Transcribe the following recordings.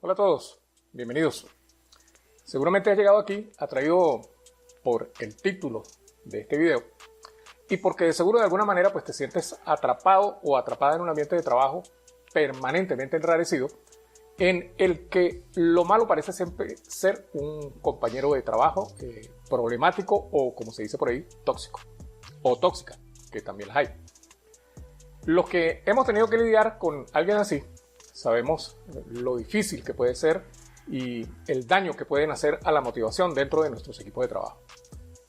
Hola a todos, bienvenidos. Seguramente has llegado aquí atraído por el título de este video y porque de seguro de alguna manera pues te sientes atrapado o atrapada en un ambiente de trabajo permanentemente enrarecido en el que lo malo parece siempre ser un compañero de trabajo problemático o, como se dice por ahí, tóxico o tóxica, que también las hay. Los que hemos tenido que lidiar con alguien así sabemos lo difícil que puede ser y el daño que pueden hacer a la motivación dentro de nuestros equipos de trabajo.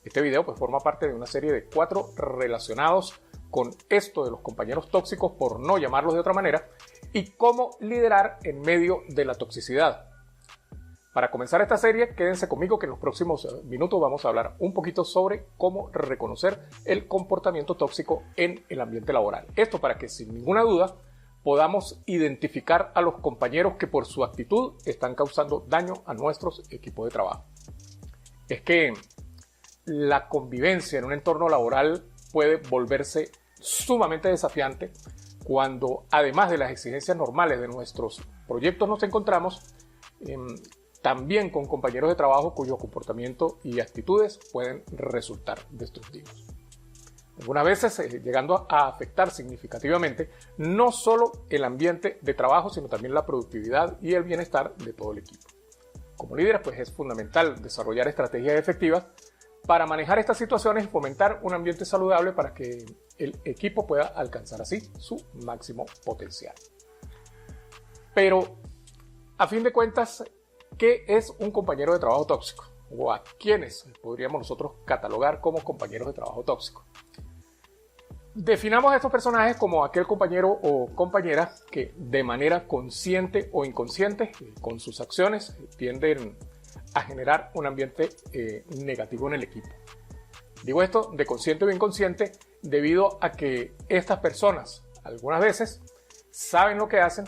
Este video pues forma parte de una serie de 4 relacionados con esto de los compañeros tóxicos, por no llamarlos de otra manera, y cómo liderar en medio de la toxicidad. Para comenzar esta serie, quédense conmigo que en los próximos minutos vamos a hablar un poquito sobre cómo reconocer el comportamiento tóxico en el ambiente laboral. Esto para que sin ninguna duda podamos identificar a los compañeros que por su actitud están causando daño a nuestros equipos de trabajo. Es que la convivencia en un entorno laboral puede volverse sumamente desafiante cuando, además de las exigencias normales de nuestros proyectos, nos encontramos también con compañeros de trabajo cuyo comportamiento y actitudes pueden resultar destructivos. Algunas veces llegando a afectar significativamente no solo el ambiente de trabajo, sino también la productividad y el bienestar de todo el equipo. Como líderes, pues es fundamental desarrollar estrategias efectivas para manejar estas situaciones y fomentar un ambiente saludable para que el equipo pueda alcanzar así su máximo potencial. Pero, a fin de cuentas, ¿qué es un compañero de trabajo tóxico? ¿O a quiénes podríamos nosotros catalogar como compañeros de trabajo tóxicos? Definamos a estos personajes como aquel compañero o compañera que de manera consciente o inconsciente, con sus acciones, tienden a generar un ambiente negativo en el equipo. Digo esto de consciente o inconsciente debido a que estas personas algunas veces saben lo que hacen,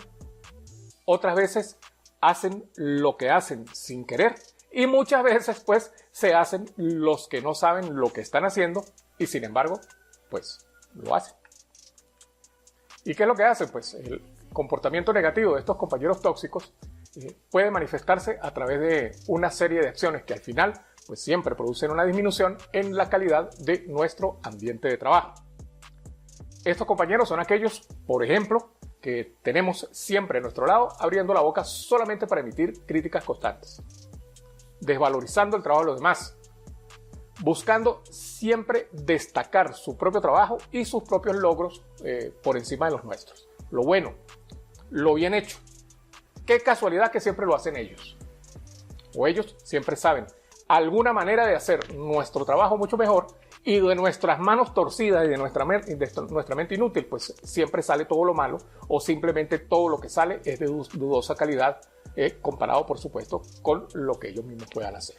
otras veces hacen lo que hacen sin querer y muchas veces pues se hacen los que no saben lo que están haciendo y sin embargo pues lo hacen. ¿Y qué es lo que hacen? Pues el comportamiento negativo de estos compañeros tóxicos puede manifestarse a través de una serie de acciones que al final pues siempre producen una disminución en la calidad de nuestro ambiente de trabajo. Estos compañeros son aquellos, por ejemplo, que tenemos siempre a nuestro lado abriendo la boca solamente para emitir críticas constantes, desvalorizando el trabajo de los demás, buscando siempre destacar su propio trabajo y sus propios logros por encima de los nuestros. Lo bueno, lo bien hecho. Qué casualidad que siempre lo hacen ellos. O ellos siempre saben alguna manera de hacer nuestro trabajo mucho mejor y de nuestras manos torcidas y de nuestra mente inútil, pues siempre sale todo lo malo o simplemente todo lo que sale es de dudosa calidad comparado, por supuesto, con lo que ellos mismos puedan hacer.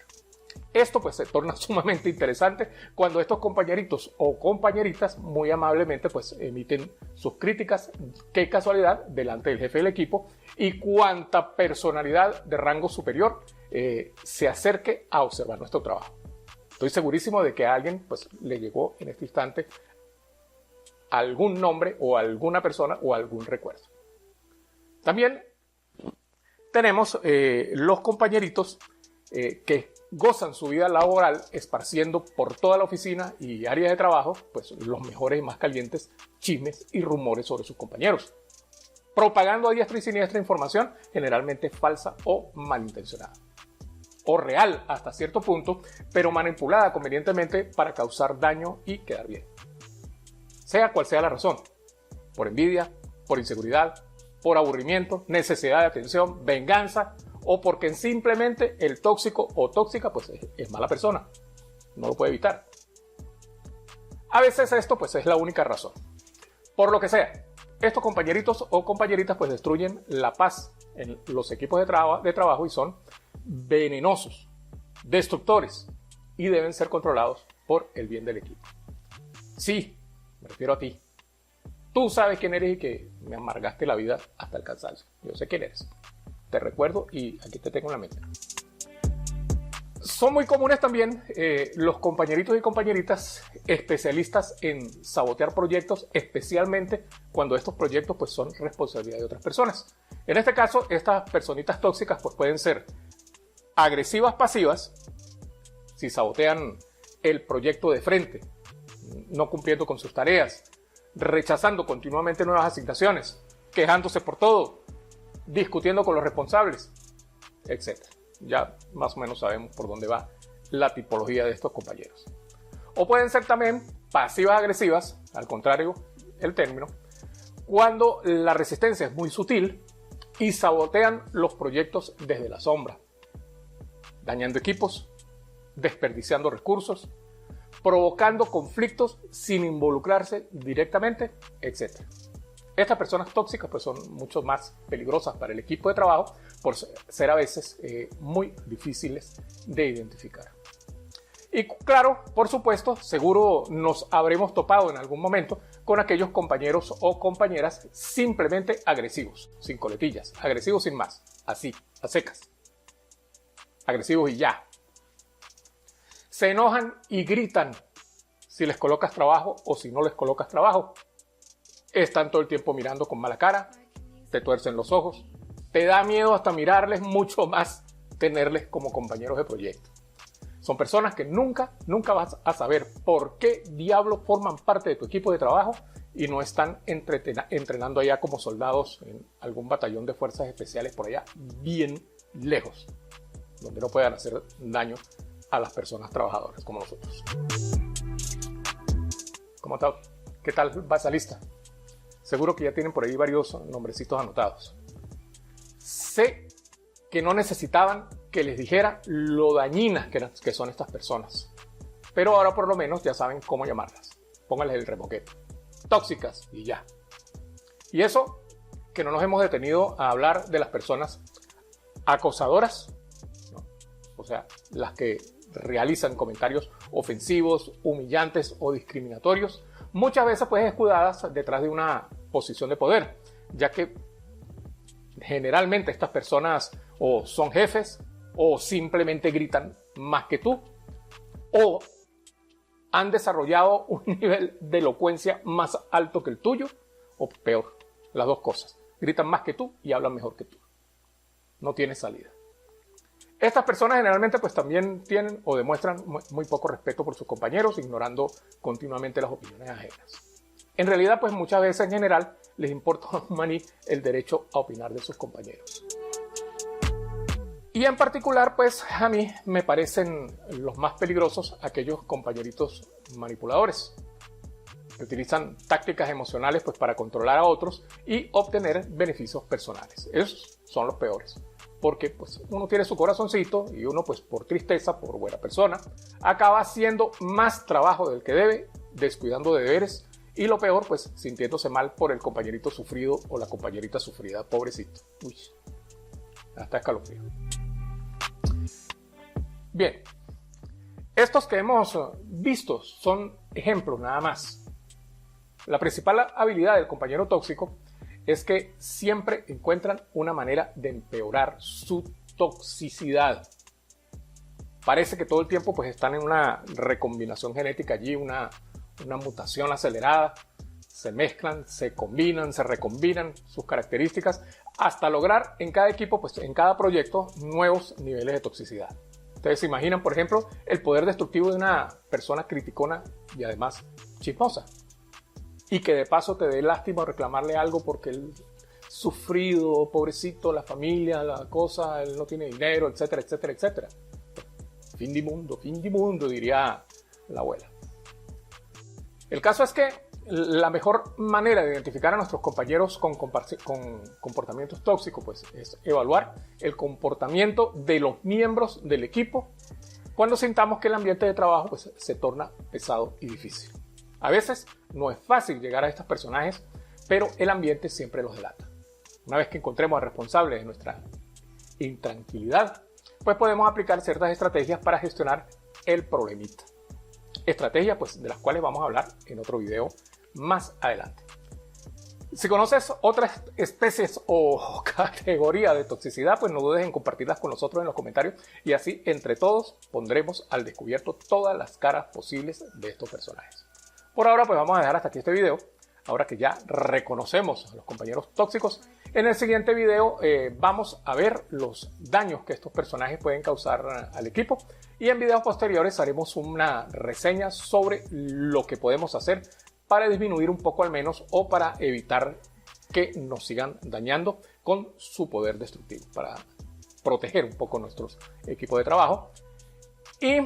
Esto pues se torna sumamente interesante cuando estos compañeritos o compañeritas muy amablemente pues emiten sus críticas, qué casualidad, delante del jefe del equipo y cuánta personalidad de rango superior se acerque a observar nuestro trabajo. Estoy segurísimo de que a alguien pues le llegó en este instante algún nombre o alguna persona o algún recuerdo. También tenemos los compañeritos que gozan su vida laboral esparciendo por toda la oficina y áreas de trabajo pues los mejores y más calientes chismes y rumores sobre sus compañeros, propagando a diestra y siniestra información generalmente falsa o malintencionada, o real hasta cierto punto, pero manipulada convenientemente para causar daño y quedar bien. Sea cual sea la razón, por envidia, por inseguridad, por aburrimiento, necesidad de atención, venganza, o porque simplemente el tóxico o tóxica pues es mala persona, no lo puede evitar. A veces esto pues es la única razón. Por lo que sea, estos compañeritos o compañeritas pues destruyen la paz en los equipos de trabajo y son venenosos, destructores y deben ser controlados por el bien del equipo. Sí, me refiero a ti. Tú sabes quién eres y que me amargaste la vida hasta el cansancio. Yo sé quién eres. Te recuerdo y aquí te tengo en la mente. Son muy comunes también los compañeritos y compañeritas especialistas en sabotear proyectos, especialmente cuando estos proyectos pues, son responsabilidad de otras personas. En este caso, estas personitas tóxicas pues, pueden ser agresivas pasivas, si sabotean el proyecto de frente, no cumpliendo con sus tareas, rechazando continuamente nuevas asignaciones, quejándose por todo, discutiendo con los responsables, etc. Ya más o menos sabemos por dónde va la tipología de estos compañeros. O pueden ser también pasivas agresivas, al contrario el término, cuando la resistencia es muy sutil y sabotean los proyectos desde la sombra, dañando equipos, desperdiciando recursos, provocando conflictos sin involucrarse directamente, etc. Estas personas tóxicas pues, son mucho más peligrosas para el equipo de trabajo por ser a veces muy difíciles de identificar. Y claro, por supuesto, seguro nos habremos topado en algún momento con aquellos compañeros o compañeras simplemente agresivos, sin coletillas, agresivos sin más, así, a secas. Agresivos y ya. Se enojan y gritan si les colocas trabajo o si no les colocas trabajo. Están todo el tiempo mirando con mala cara, te tuercen los ojos, te da miedo hasta mirarles, mucho más tenerles como compañeros de proyecto. Son personas que nunca vas a saber por qué diablos forman parte de tu equipo de trabajo y no están entrenando allá como soldados en algún batallón de fuerzas especiales por allá, bien lejos, donde no puedan hacer daño a las personas trabajadoras como nosotros. ¿Cómo está? ¿Qué tal va esa lista? Seguro que ya tienen por ahí varios nombrecitos anotados. Sé que no necesitaban que les dijera lo dañinas que son estas personas. Pero ahora por lo menos ya saben cómo llamarlas. Pónganles el remoquete. Tóxicas y ya. Y eso que no nos hemos detenido a hablar de las personas acosadoras, ¿no? O sea, las que realizan comentarios ofensivos, humillantes o discriminatorios, muchas veces pues escudadas detrás de una posición de poder, ya que generalmente estas personas o son jefes o simplemente gritan más que tú o han desarrollado un nivel de elocuencia más alto que el tuyo o peor, las dos cosas, gritan más que tú y hablan mejor que tú. No tiene salida. Estas personas generalmente pues también tienen o demuestran muy poco respeto por sus compañeros, ignorando continuamente las opiniones ajenas. En realidad pues muchas veces en general les importa un maní el derecho a opinar de sus compañeros. Y en particular pues a mí me parecen los más peligrosos aquellos compañeritos manipuladores que utilizan tácticas emocionales pues para controlar a otros y obtener beneficios personales. Esos son los peores. Porque pues, uno tiene su corazoncito y uno pues por tristeza, por buena persona, acaba haciendo más trabajo del que debe, descuidando de deberes y lo peor pues sintiéndose mal por el compañerito sufrido o la compañerita sufrida, pobrecito. Uy, hasta escalofrío. Bien, estos que hemos visto son ejemplos nada más. La principal habilidad del compañero tóxico es que siempre encuentran una manera de empeorar su toxicidad. Parece que todo el tiempo pues, están en una recombinación genética allí, una mutación acelerada. Se mezclan, se combinan, se recombinan sus características hasta lograr en cada equipo, pues, en cada proyecto, nuevos niveles de toxicidad. Ustedes se imaginan, por ejemplo, el poder destructivo de una persona criticona y además chismosa. Y que de paso te dé lástima reclamarle algo porque él sufrido, pobrecito, la familia, la cosa, él no tiene dinero, etcétera, etcétera, etcétera. Fin de mundo, diría la abuela. El caso es que la mejor manera de identificar a nuestros compañeros con comportamientos tóxicos pues, es evaluar el comportamiento de los miembros del equipo cuando sintamos que el ambiente de trabajo pues, se torna pesado y difícil. A veces no es fácil llegar a estos personajes, pero el ambiente siempre los delata. Una vez que encontremos al responsable de nuestra intranquilidad, pues podemos aplicar ciertas estrategias para gestionar el problemita. Estrategias pues, de las cuales vamos a hablar en otro video más adelante. Si conoces otras especies o categoría de toxicidad, pues no dudes en compartirlas con nosotros en los comentarios y así entre todos pondremos al descubierto todas las caras posibles de estos personajes. Por ahora pues vamos a dejar hasta aquí este video. Ahora que ya reconocemos a los compañeros tóxicos, en el siguiente video vamos a ver los daños que estos personajes pueden causar al equipo y en videos posteriores haremos una reseña sobre lo que podemos hacer para disminuir un poco al menos o para evitar que nos sigan dañando con su poder destructivo, para proteger un poco nuestros equipos de trabajo. Y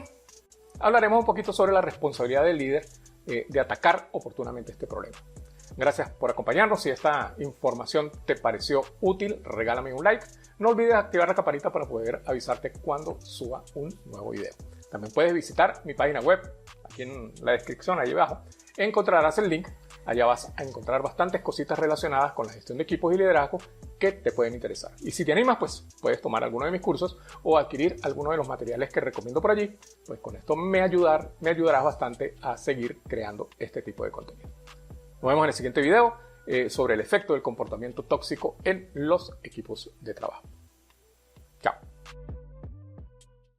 hablaremos un poquito sobre la responsabilidad del líder de atacar oportunamente este problema. Gracias por acompañarnos. Si esta información te pareció útil, regálame un like. No olvides activar la campanita para poder avisarte cuando suba un nuevo video. También puedes visitar mi página web, aquí en la descripción, ahí abajo. Encontrarás el link. Allá vas a encontrar bastantes cositas relacionadas con la gestión de equipos y liderazgo que te pueden interesar. Y si te animas, pues puedes tomar alguno de mis cursos o adquirir alguno de los materiales que recomiendo por allí. Pues con esto me ayudarás bastante a seguir creando este tipo de contenido. Nos vemos en el siguiente video sobre el efecto del comportamiento tóxico en los equipos de trabajo.